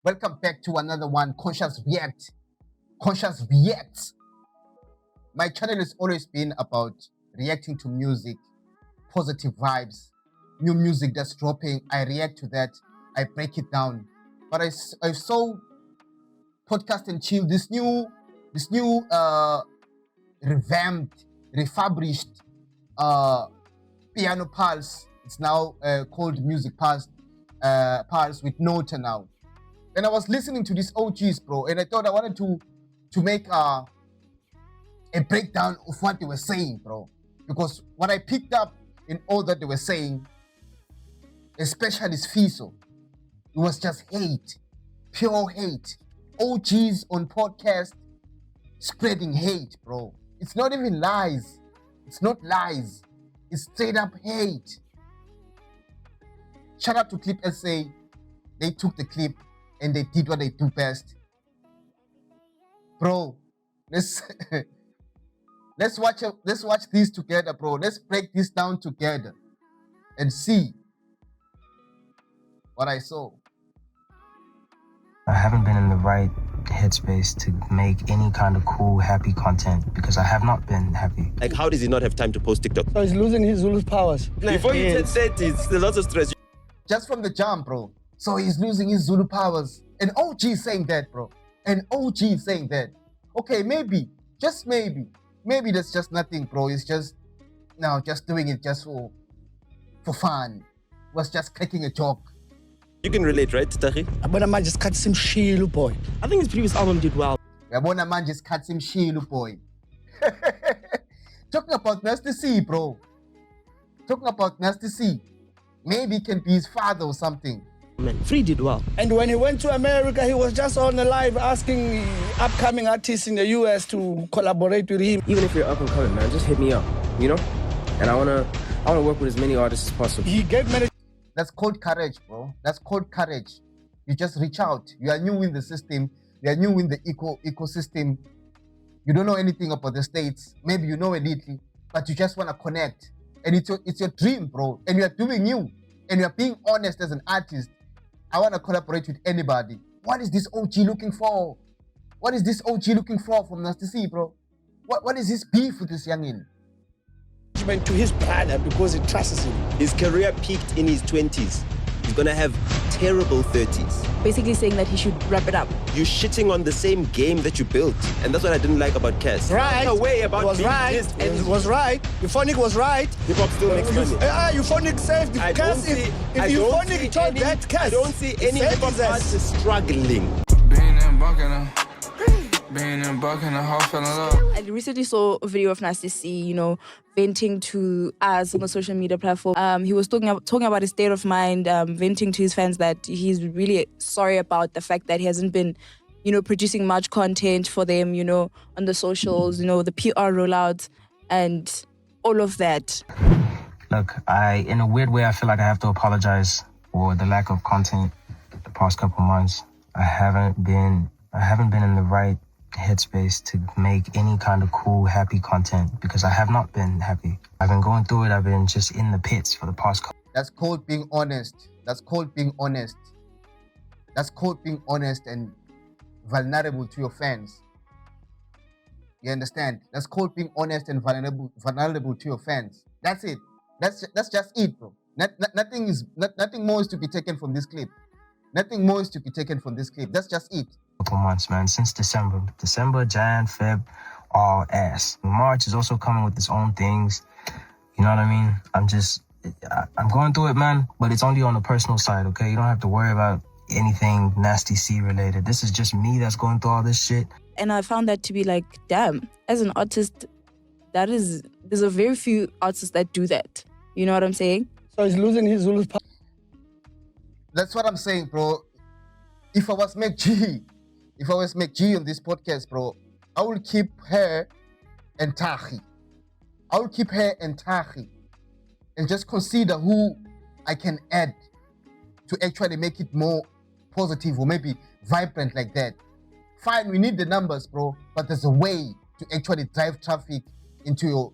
Welcome back to another one, Conscious React. Conscious React. My channel has always been about reacting to music, positive vibes, new music that's dropping. I react to that. I break it down. But I saw Podcast and Chill, this new revamped, refurbished Piano Pulse. It's now called Music Pulse with Nota now. And I was listening to This OGs, bro, and I thought I wanted to make a breakdown of what they were saying, bro. Because what I picked up in all that they were saying, especially Sfiso, it was just hate, pure hate. OGs on podcast spreading hate, bro. It's not even lies. It's not lies. It's straight up hate. Shout out to Clip SA. They took the clip and they did what they do best. Bro, let's watch these together, bro. Let's break this down together and see what I saw. I haven't been in the right headspace to make any kind of cool, happy content because I have not been happy. Like, how does he not have time to post TikTok? So he's losing his Zulu powers. Before you turn 30, it's a lot of stress. Just from the jump, bro. So he's losing his Zulu powers. And OG saying that, bro. And OG saying that. Okay, maybe, just maybe that's just nothing, bro. It's just, just doing it just for fun. Was just cracking a joke. You can relate, right, Tari? But man just cut some shilu boy. I think his previous album did well. Yabona man just cut him shilu boy. Talking about Nasty C, bro. Talking about Nasty C. Maybe it can be his father or something. Man, Free did well. And when he went to America, he was just on the live asking upcoming artists in the US to collaborate with him. Even if you're up and coming, man, just hit me up, you know? And I wanna work with as many artists as possible. He gave many. That's called courage, bro. That's called courage. You just reach out. You are new in the system. You are new in the ecosystem. You don't know anything about the States. Maybe you know a little, but you just want to connect. And it's your dream, bro. And you are doing you. And you are being honest as an artist. I want to collaborate with anybody. What is this OG looking for? What is this OG looking for from Nasty C, bro? What is this beef with this youngin? To his brother because he trusts him. His career peaked in his 20s. He's gonna have terrible 30s. Basically saying that he should wrap it up. You're shitting on the same game that you built. And that's what I didn't like about Cass. Right. No way about it was being right. pissed. It was right. Euphonic was right. Hip-hop still makes money. Euphonic saved the Cass. If Euphonic told that Cass, I don't see any hip-hop artist struggling. Being in Buck and the house fell in love. I recently saw a video of Nasty C, venting to us on the social media platform. He was talking about his state of mind, venting to his fans that he's really sorry about the fact that he hasn't been, producing much content for them, on the socials, the PR rollouts and all of that. Look, in a weird way, I feel like I have to apologize for the lack of content the past couple months. I haven't been in the right headspace to make any kind of cool, happy content because I have not been happy. I've been going through it. I've been just in the pits for the past couple. That's called being honest. That's called being honest. That's called being honest and vulnerable to your fans. You understand? That's called being honest and vulnerable to your fans. That's it. That's just it, bro. Nothing more is to be taken from this clip. Nothing more is to be taken from this clip. That's just it. Couple months, man, since December, Jan, Feb, all ass. March is also coming with its own things. You know what I mean? I'm going through it, man, but it's only on the personal side, okay? You don't have to worry about anything Nasty C related. This is just me that's going through all this shit. And I found that to be like, damn, as an artist, there's a very few artists that do that. You know what I'm saying? So he's losing his Zulu power. That's what I'm saying, bro. If I was McG on this podcast, bro, I will keep her and Tahi. I will keep her and Tahi and just consider who I can add to actually make it more positive or maybe vibrant like that. Fine, we need the numbers, bro, but there's a way to actually drive traffic into your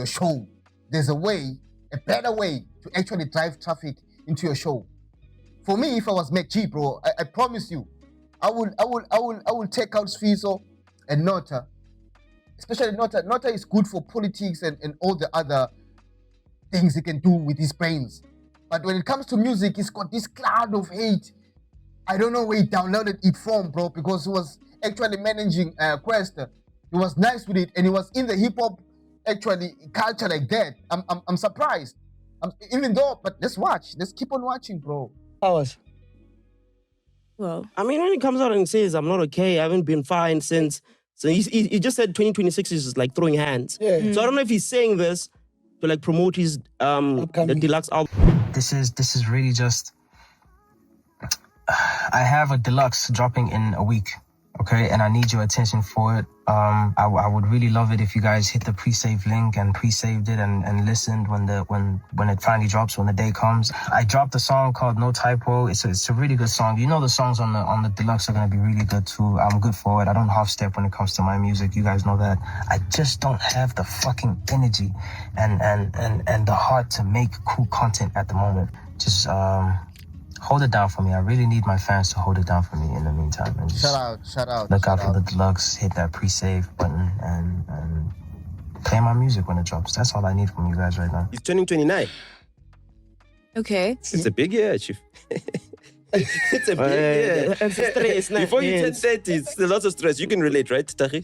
show. There's a better way to actually drive traffic into your show. For me, if I was McG, bro, I promise you, I will take out Sfiso and Nota. Especially Nota. Nota is good for politics and all the other things he can do with his brains. But when it comes to music, he's got this cloud of hate. I don't know where he downloaded it from, bro, because he was actually managing Quest. He was nice with it, and he was in the hip hop actually culture like that. I'm surprised. Even though, but let's watch. Let's keep on watching, bro. Hours. Well, I mean, when he comes out and says, I'm not okay, I haven't been fine since. So he just said 2026 is like throwing hands. Yeah. So I don't know if he's saying this to like promote his the deluxe album. This is really just. I have a deluxe dropping in a week, okay, and I need your attention for it. I would really love it if you guys hit the pre-save link and pre-saved it and listened when it finally drops, when the day comes. I dropped a song called No Typo. It's a really good song. You know the songs on the deluxe are gonna be really good too. I'm good for it. I don't half step when it comes to my music. You guys know that. I just don't have the fucking energy and the heart to make cool content at the moment. Just hold it down for me. I really need my fans to hold it down for me in the meantime. And just Shout out. look out for the deluxe, hit that pre-save button, and play my music when it drops. That's all I need from you guys right now. He's turning 29. okay. It's a big year, Chief. It's a big year. It's a stress, nah. Before you turn Yes. 30, it's a lot of stress. You can relate, right, Tahi?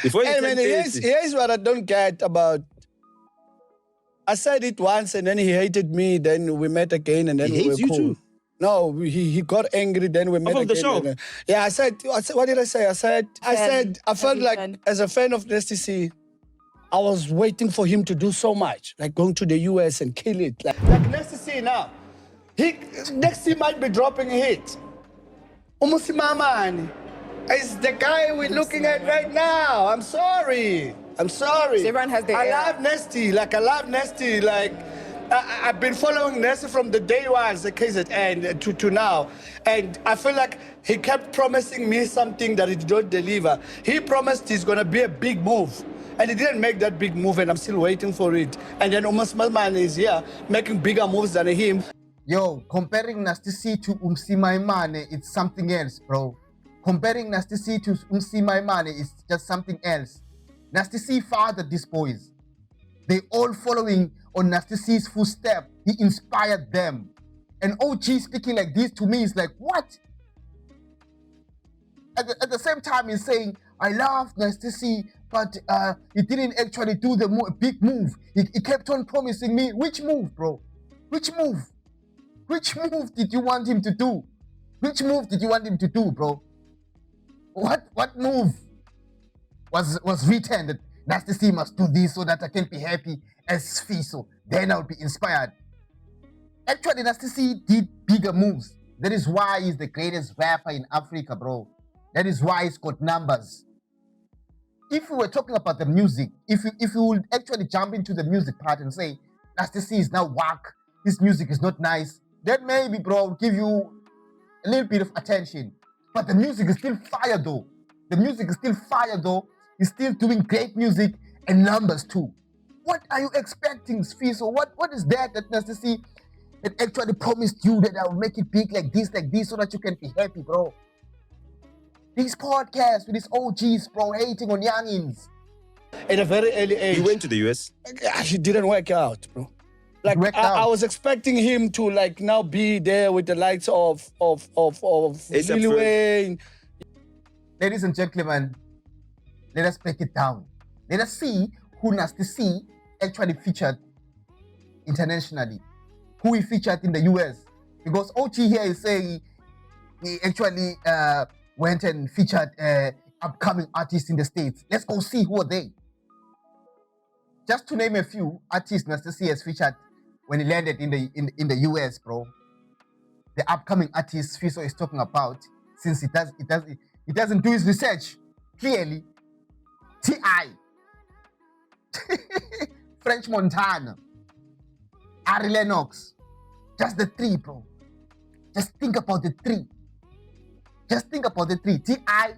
Before you Hey, turn man, 30. here's what I don't get about. I said it once and then he hated me. Then we met again and then He we were hates you cool. too? No, he got angry. Then we met of again. the show? and then- yeah, I said, what did I say? I said, I felt Happy like fan. as a fan of Nasty C, I was waiting for him to do so much, like going to the US and kill it. Like Nasty C now, next he might be dropping a hit. Umusimamani is the guy we're looking at right now. I'm sorry. Everyone has their I era. love Nasty. I've been following Nasty from the day was the KZN to now. And I feel like he kept promising me something that he did not deliver. He promised he's going to be a big move. And he didn't make that big move, and I'm still waiting for it. And then Umusimamani is here making bigger moves than him. Yo, comparing Nasty C to Umsimaimane, it's something else, bro. Comparing Nasty C to Umsimaimane is just something else. Nasty C fathered these boys. They all following on Nasty C's footstep. He inspired them. And OG speaking like this to me is like, what? At the same time, he's saying, I love Nasty C, but he didn't actually do the big move. He kept on promising me. Which move, bro? Which move? Which move did you want him to do? Which move did you want him to do, bro? What move was written that Nasty C must do this so that I can be happy as Sfiso? Then I'll be inspired. Actually, Nasty C did bigger moves. That is why he's the greatest rapper in Africa, bro. That is why he's got numbers. If we were talking about the music, if you would actually jump into the music part and say Nasty C is now whack, his music is not nice, then maybe, bro, I'll give you a little bit of attention. But the music is still fire, though. He's still doing great music and numbers too. What are you expecting, Sfiso? What is that Nasty C that actually promised you that I'll make it big like this, so that you can be happy, bro? These podcasts with these OGs, bro, hating on youngins. At a very early age. You went to the US? It didn't work out, bro. Like I was expecting him to like now be there with the likes of Lil Wayne. Ladies and gentlemen, let us break it down. Let us see who Nasty C actually featured internationally, who he featured in the US. Because OG here is saying he actually went and featured upcoming artists in the States. Let's go see who are they. Just to name a few artists Nasty C has featured when he landed in the US, bro. The upcoming artists Sfiso is talking about, since he doesn't do his research clearly. T.I. French Montana, Ari Lennox. Just the three, bro. Just think about the three. T.I.,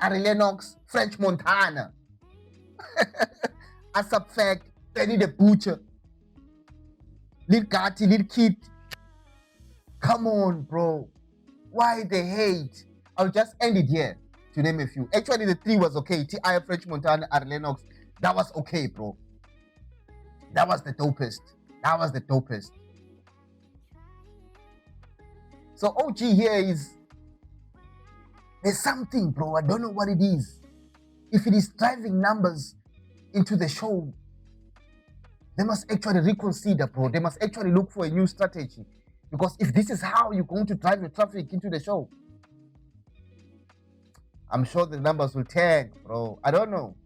Ari Lennox, French Montana. ASAP Fact, Benny the Butcher. Lil Gatti, Lil Kid. Come on, bro. Why the hate? I'll just end it here to name a few. Actually, the 3 was okay. T.I. French Montana, Ari Lennox. That was okay, bro. That was the dopest. That was the dopest. So OG here is, there's something, bro. I don't know what it is. If it is driving numbers into the show, they must actually reconsider, bro. They must actually look for a new strategy. Because if this is how you're going to drive the traffic into the show, I'm sure the numbers will tank, bro. I don't know.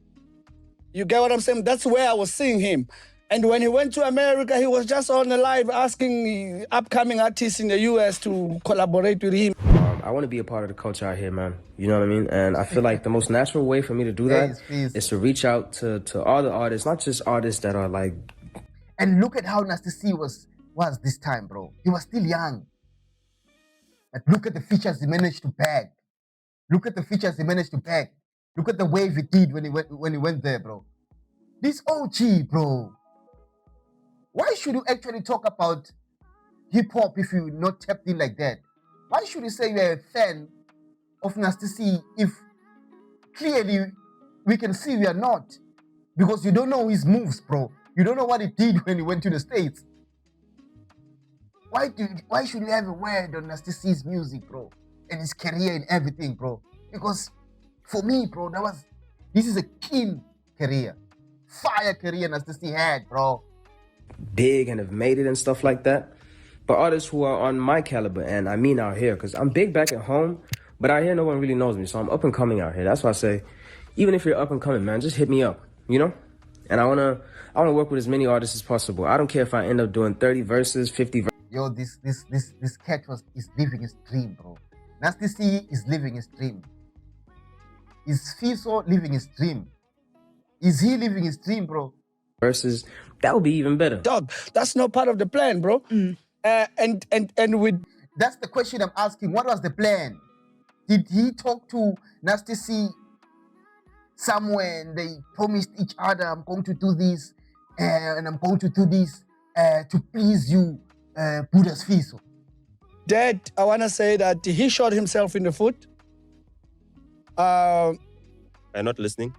You get what I'm saying? That's where I was seeing him. And when he went to America, he was just on the live asking upcoming artists in the US to collaborate with him. I want to be a part of the culture out here, man. You know what I mean? And I feel like the most natural way for me to do that is to reach out to all the artists, not just artists that are like... And look at how Nasty C was this time, bro. He was still young. But look at the features he managed to bag. Look at the features he managed to bag. Look at the wave he did when he went there, bro. This OG, bro. Why should you actually talk about hip-hop if you're not tapped in like that? Why should you say you're a fan of Nasty C if clearly we can see we are not? Because you don't know his moves, bro. You don't know what he did when he went to the States. Why should you have a word on Nasty C's music, bro? And his career and everything, bro? Because for me, bro, this is a keen career. Fire career Nasty C had, bro. Big and have made it and stuff like that. But artists who are on my caliber, and I mean out here, because I'm big back at home, but out here no one really knows me, so I'm up and coming out here. That's why I say, even if you're up and coming, man, just hit me up, you know? And I wanna work with as many artists as possible. I don't care if I end up doing 30 verses, 50 verses. Yo, this cat is living his dream, bro. Nasty C is living his dream. Is Sfiso living his dream? Is he living his dream, bro? Verses, that would be even better. Dog, that's not part of the plan, bro. And with... That's the question I'm asking. What was the plan? Did he talk to Nasty C somewhere and they promised each other, I'm going to do this and I'm going to do this to please you, Buddha Sfiso? Dad, I want to say that he shot himself in the foot. I'm not listening.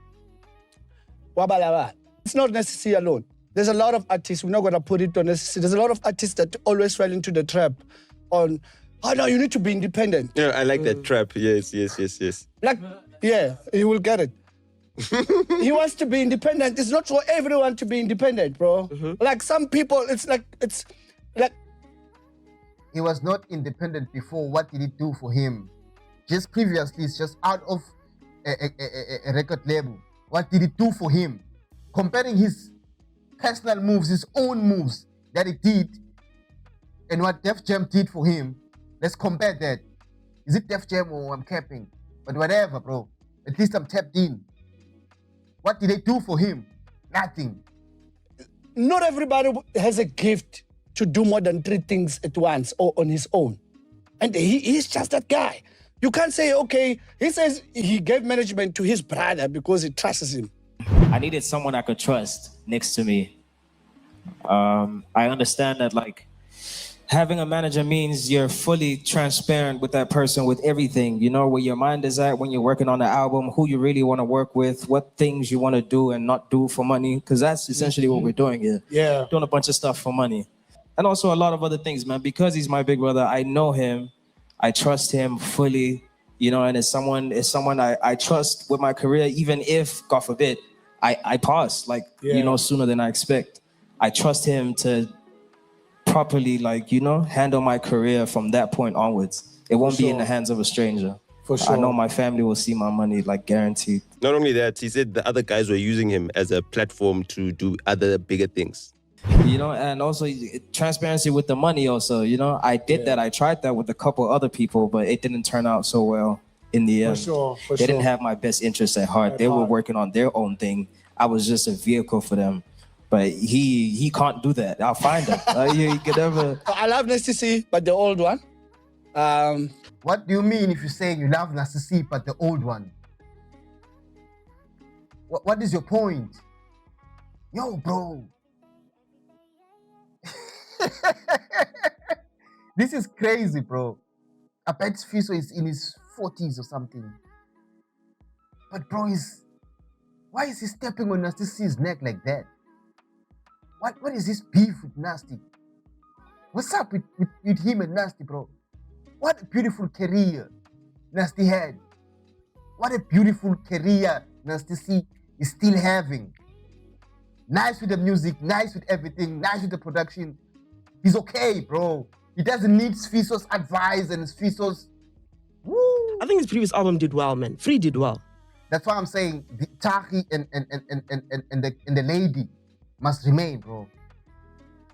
Wabalaba. It's not necessary alone. There's a lot of artists, we're not going to put it on necessary. There's a lot of artists that always fall into the trap on, oh no, you need to be independent. Yeah, I like that trap. Yes. Like, yeah, he will get it. He wants to be independent. It's not for everyone to be independent, bro. Like some people, it's like... He was not independent before. What did it do for him? Just previously, it's just out of a record label. What did it do for him? Comparing his personal moves, his own moves that he did, and what Def Jam did for him, let's compare that. Is it Def Jam or I'm capping? But whatever, bro. At least I'm tapped in. What did they do for him? Nothing. Not everybody has a gift to do more than 3 things at once or on his own. And he's just that guy. You can't say, okay, he says he gave management to his brother because he trusts him. I needed someone I could trust next to me. I understand that, like, having a manager means you're fully transparent with that person, with everything. You know where your mind is at when you're working on the album, who you really want to work with, what things you want to do and not do for money, because that's essentially what we're doing here. Yeah. Doing a bunch of stuff for money. And also a lot of other things, man. Because he's my big brother, I know him. I trust him fully, you know, and it's someone I trust with my career, even if, God forbid, I pass, like, you know, sooner than I expect. I trust him to properly, like, you know, handle my career from that point onwards. It won't be in the hands of a stranger. For sure. I know my family will see my money, like, guaranteed. Not only that, he said the other guys were using him as a platform to do other bigger things. You know, and also transparency with the money also, you know. I did that. I tried that with a couple other people, but it didn't turn out so well in the end. They didn't have my best interests at heart. They were working on their own thing. I was just a vehicle for them. But he can't do that. I'll find him. You can never... I love Nasty C, but the old one. What do you mean if you say you love Nasty C, but the old one? What is your point? Yo, bro. This is crazy, bro. I bet Sfiso is in his 40s or something. But bro, why is he stepping on Nasty C's neck like that? What is this beef with Nasty? What's up with him and Nasty, bro? What a beautiful career Nasty had. What a beautiful career Nasty C is still having. Nice with the music, nice with everything, nice with the production. He's okay, bro. He doesn't need Sfiso's advice and Sfiso's. Woo. I think his previous album did well, man. Free did well. That's why I'm saying the Tahi and the lady must remain, bro.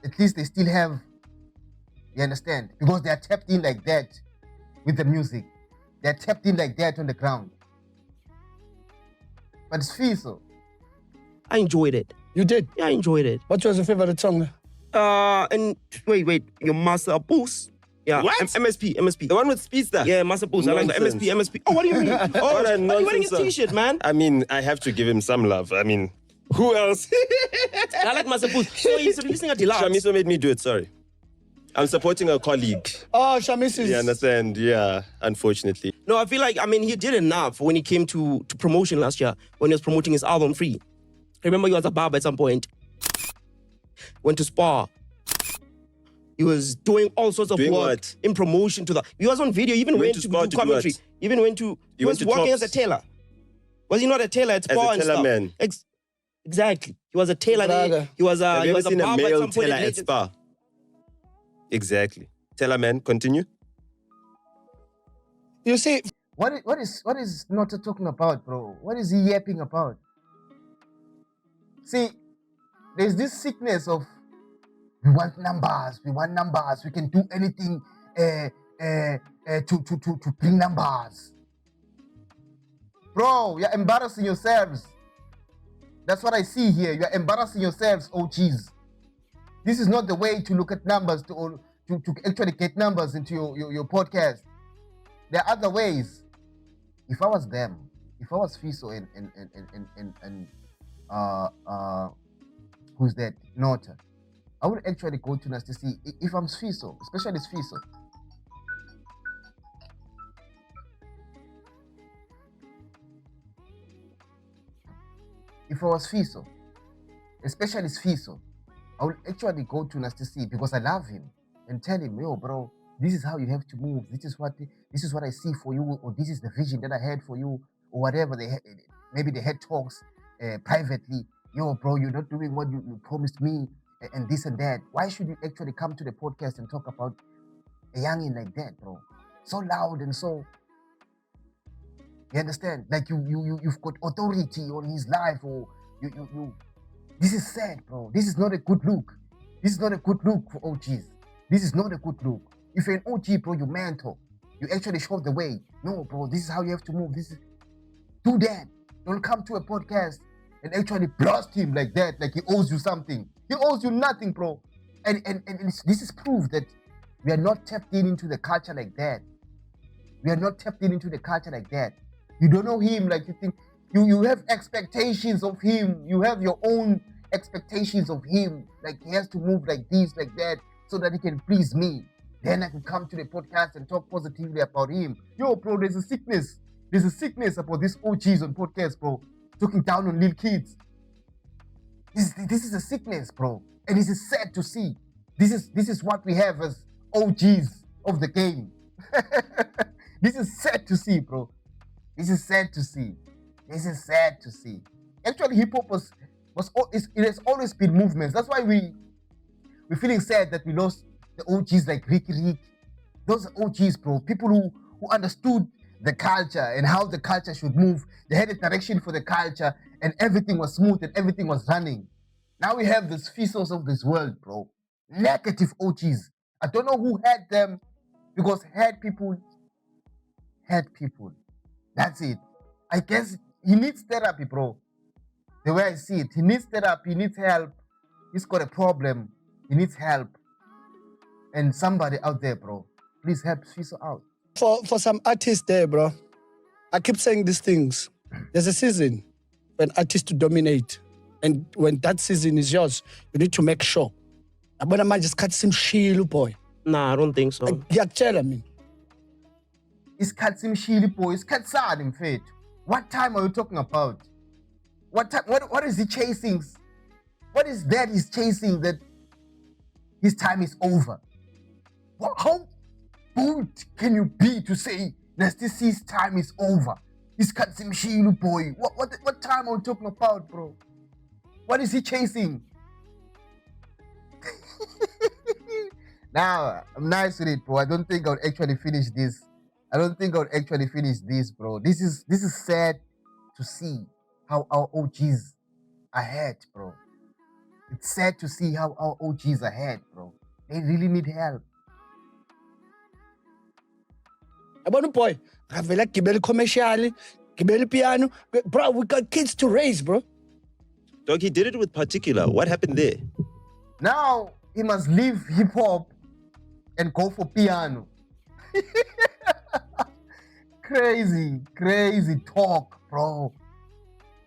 At least they still have, you understand? Because they are tapped in like that with the music. They're tapped in like that on the ground. But it's Sfiso. I enjoyed it. You did? Yeah, I enjoyed it. What was your favorite song? And wait, your Master Boost. Yeah, What? MSP. The one with Speedster? Yeah, Master Boost. I like the Nonsense. MSP. Oh, what do you mean? Oh, What a why are you wearing nonsense a song. t-shirt, man? I mean, I have to give him some love. I mean, who else? I like Master Boost. So he's releasing a deluxe. Shamiso made me do it, sorry. I'm supporting a colleague. Oh, Shamis is... You understand? Yeah, unfortunately. No, I feel like, he did enough when he came to promotion last year, when he was promoting his album Free. Remember, he was a barber at some point. Went to Spa. He was doing all sorts of Doing work what? in promotion to that. He was on video, even went to to Spa do to do commentary. what? Even went to, he went was to working Tops? as a tailor. Was he not a tailor at Spa As a and tailor stuff? man. Exactly. He was a tailor. Brother. He was Have you a ever seen a barber at male some point. teller at Spa? Exactly. Teller man, continue. You see, What is Nota talking about, bro? What is he yapping about? See, there's this sickness of we want numbers, we can do anything to bring numbers. Bro, you're embarrassing yourselves. That's what I see here. You're embarrassing yourselves, OGs. This is not the way to look at numbers to actually get numbers into your podcast. There are other ways. If I was them, if I was Sfiso and who's that? Nota, I would actually go to Nasty C if I'm Sfiso, especially Sfiso. If I was Sfiso, especially Sfiso, I would actually go to Nasty C because I love him and tell him, yo, bro, this is how you have to move. This is what I see for you, or this is the vision that I had for you, or whatever. Maybe they had talks privately. Yo, bro, you're not doing what you promised me, and this and that. Why should you actually come to the podcast and talk about a youngin like that, bro? So loud and so. You understand? Like you've got authority on his life, or you. This is sad, bro. This is not a good look. This is not a good look for OGs. This is not a good look. If you're an OG, bro, you mentor. You actually show the way. No, bro, this is how you have to move. Do that. Don't come to a podcast and actually blast him like that, like he owes you something. He owes you nothing, bro. And this is proof that we are not tapped into the culture like that. We are not tapped into the culture like that. You don't know him like you think. You have expectations of him. You have your own expectations of him. Like he has to move like this, like that, so that he can please me. Then I can come to the podcast and talk positively about him. Yo, bro, there's a sickness. There's a sickness about this OGs on podcast, bro. Talking down on little kids. This is a sickness, bro. And this is sad to see. This is what we have as OGs of the game. This is sad to see, bro. This is sad to see. This is sad to see. Actually, hip hop it has always been movements. That's why we're feeling sad that we lost the OGs like Ricky. Those are OGs, bro. People who understood the culture and how the culture should move. They had a direction for the culture and everything was smooth and everything was running. Now we have the Sfisos of this world, bro. Negative OGs. I don't know who had them because had people. That's it. I guess he needs therapy, bro. The way I see it, he needs therapy, he needs help. He's got a problem. He needs help. And somebody out there, bro, please help Sfiso out. for some artists there, bro, I keep saying these things. There's a season for an artist to dominate. And when that season is yours, you need to make sure Yabona manje isikhathi simshila boy. Nah, I don't think so. Ngiyakutshela mina. Isikhathi simshili boy, isikhathi sani mfethu. What time are you talking about? What time? What is he chasing? What is that he's chasing that his time is over? How bold can you be to say Nasty C's time is over? Isikhathi simshili boy. What time are you talking about, bro? What is he chasing? Now, I'm nice with it, bro. I don't think I would actually finish this. Bro. This is sad to see how our OGs ahead, bro. It's sad to see how our OGs ahead, bro. They really need help. Yabona boy, akavela gibela commercial, gibela piano. Bro, we got kids to raise, bro. Dog, he did it with Particular. What happened there? Now he must leave hip hop and go for piano. Crazy talk, bro.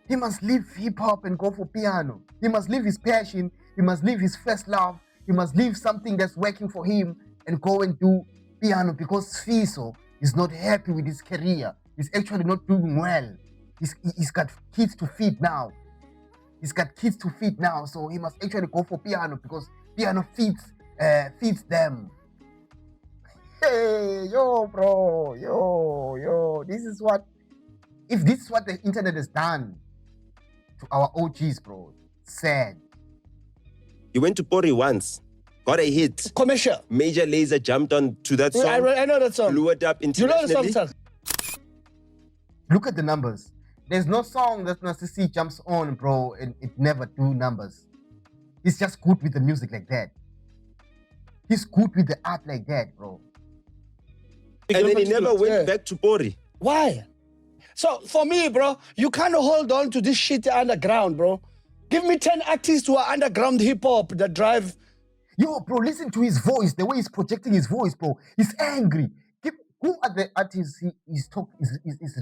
He must leave hip hop and go for piano. He must leave his passion. He must leave his first love. He must leave something that's working for him and go and do piano because Sfiso is not happy with his career. He's actually not doing well. He's got kids to feed now. So he must actually go for piano because piano feeds them. Hey, yo, bro, yo. If this is what the internet has done to our OGs, bro, sad. He went to Pori once, got a hit. Commercial. Major Lazer jumped on to that song. I know that song. Blew it up You know internationally. the song, sir? Look at the numbers. There's no song that Nasty C jumps on, bro, and it never do numbers. He's just good with the music like that. He's good with the art like that, bro. And then he never went back to Pori. Why? So for me, bro, you can't hold on to this shit underground, bro. Give me 10 artists who are underground hip hop that drive. Yo, bro, listen to his voice, the way he's projecting his voice, bro. He's angry. Who are the artists he's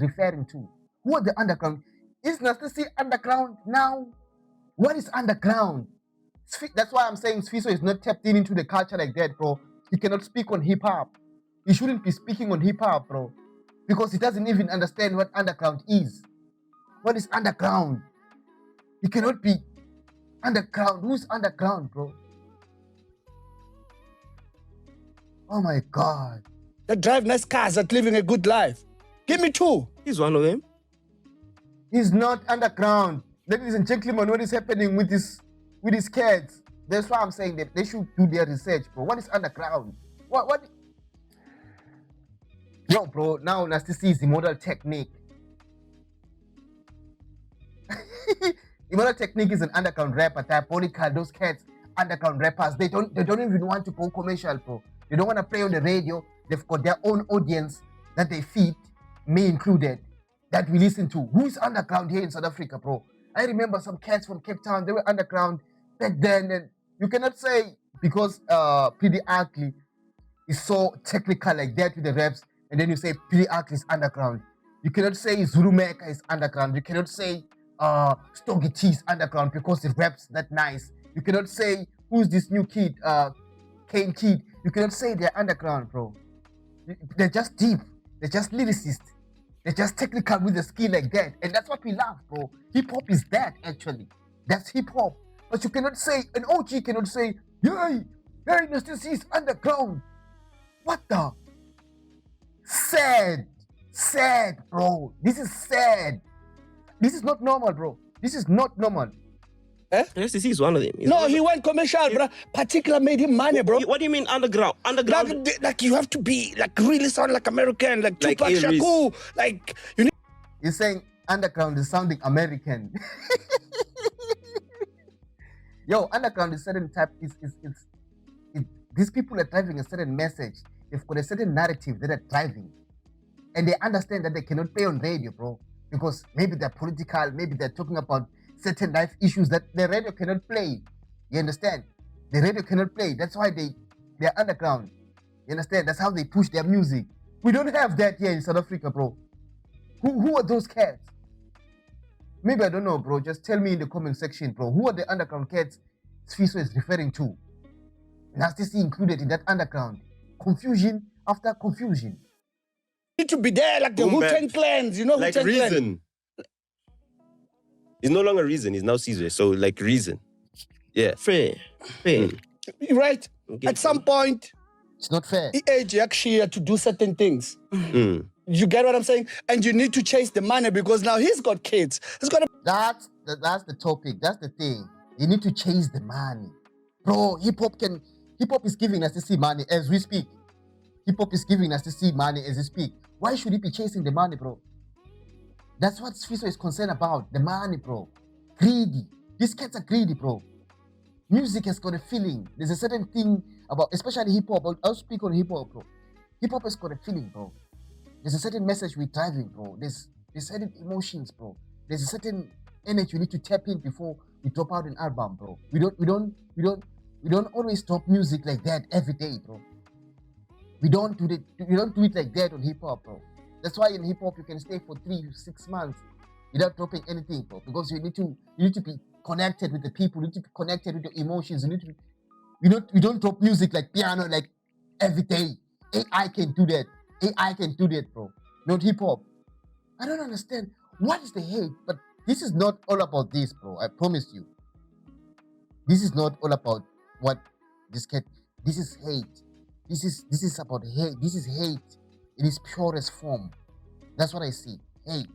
referring to? Who are the underground? Is Nasty C underground now? What is underground? That's why I'm saying Sfiso is not tapped into the culture like that, bro. He cannot speak on hip hop. He shouldn't be speaking on hip hop, bro. Because he doesn't even understand what underground is. What is underground? He cannot be underground. Who's underground, bro? Oh my God. That drive nice cars, that living a good life. Give me 2. He's one of them. He's not underground. Ladies and gentlemen, what is happening with his kids? That's why I'm saying that they should do their research, bro. What is underground? What? Yo, bro, now Nasty C is Immortal Technique. Immortal Technique is an underground rapper. Diabolical, those cats, underground rappers. They don't even want to go commercial, bro. They don't want to play on the radio. They've got their own audience that they feed, me included, that we listen to. Who is underground here in South Africa, bro? I remember some cats from Cape Town. They were underground back then, and you cannot say because Pretty Ugly is so technical like that with the raps, and then you say Pretty Ugly is underground. You cannot say Zulu Maker is underground. You cannot say Stogie T is underground because it raps that nice. You cannot say who's this new kid, Kane Kid. You cannot say they're underground, bro. They're just deep. They're just lyricists. They're just technical with the skill like that. And that's what we love, bro. Hip-hop is that, actually. That's hip-hop. But you cannot say, an OG cannot say, hey, Nasty C is underground. What the? Sad, bro. This is sad. This is not normal, bro. This is not normal. Nasty C is one of them. No, he went commercial, bro. Particular made him money, bro. What do you mean underground? Underground. Like you have to be like really sound like American, like Tupac Aries. Shakur. Like you need. You're saying underground is sounding American. Yo, underground is certain type. These people are driving a certain message. They've got a certain narrative that they're driving, and they understand that they cannot play on radio, bro, because maybe they're political, maybe they're talking about certain life issues that the radio cannot play. You understand? The radio cannot play. That's why they're underground. You understand? That's how they push their music. We don't have that here in South Africa, bro. Who are those cats? Maybe I don't know, bro. Just tell me in the comment section, bro. Who are the underground cats Sfiso is referring to? Nasty C included in that underground. Confusion after confusion. Need to be there like the Boom bap. Wu-Tang clans, you know Like Wu-Tang clans? Reason. He's no longer Reason. He's now Caesar. So like Reason. Yeah. Fair. Right? Okay. At some point, It's not fair. age actually to do certain things. Mm. You get what I'm saying? And you need to chase the money because now he's got kids. He's got a That's the topic. That's the thing. You need to chase the money. Bro, hip hop is giving us to see money as we speak. Hip hop is giving us to see money as we speak. Why should he be chasing the money, bro? That's what Sfiso is concerned about. The money, bro. Greedy. These cats are greedy, bro. Music has got a feeling. There's a certain thing about, especially hip hop. I'll speak on hip hop, bro. Hip hop has got a feeling, bro. There's a certain message we're driving, bro. There's certain emotions, bro. There's a certain energy you need to tap in before we drop out an album, bro. We don't always drop music like that every day, bro. We don't do it like that on hip hop, bro. That's why in hip hop you can stay for 3 to 6 months without dropping anything, bro. Because you need to be connected with the people. You need to be connected with your emotions. We don't drop music like piano like every day. AI can do that. AI can do that, bro. Not hip hop. I don't understand. What is the hate? But this is not all about this, bro. I promise you. This is not all about what this cat. This is hate. This is about hate. This is hate in its purest form. That's what I see. Hate.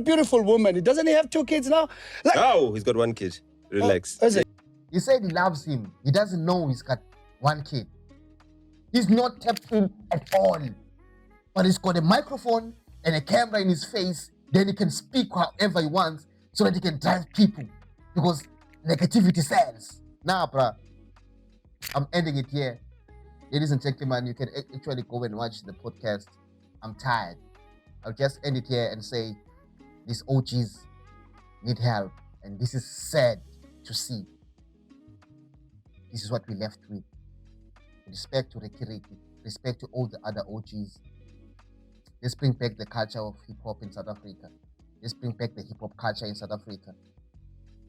beautiful woman. Doesn't he have 2 kids now? Like, Oh, he's got 1 kid. Relax. is it? He said he loves him. He doesn't know he's got 1 kid. He's not tapped in at all. But he's got a microphone and a camera in his face. Then he can speak however he wants so that he can drive people. Because negativity sells. Nah, bruh. I'm ending it here. Ladies and gentlemen, you can actually go and watch the podcast. I'm tired. I'll just end it here and say, these OGs need help. And this is sad to see. This is what we left with. Respect to Rikiriki. Respect to all the other OGs. Let's bring back the culture of hip-hop in South Africa. Let's bring back the hip-hop culture in South Africa.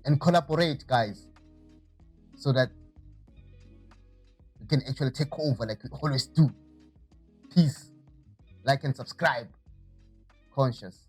And collaborate, guys. So that we can actually take over like we always do. Peace. Like and subscribe. Conscious.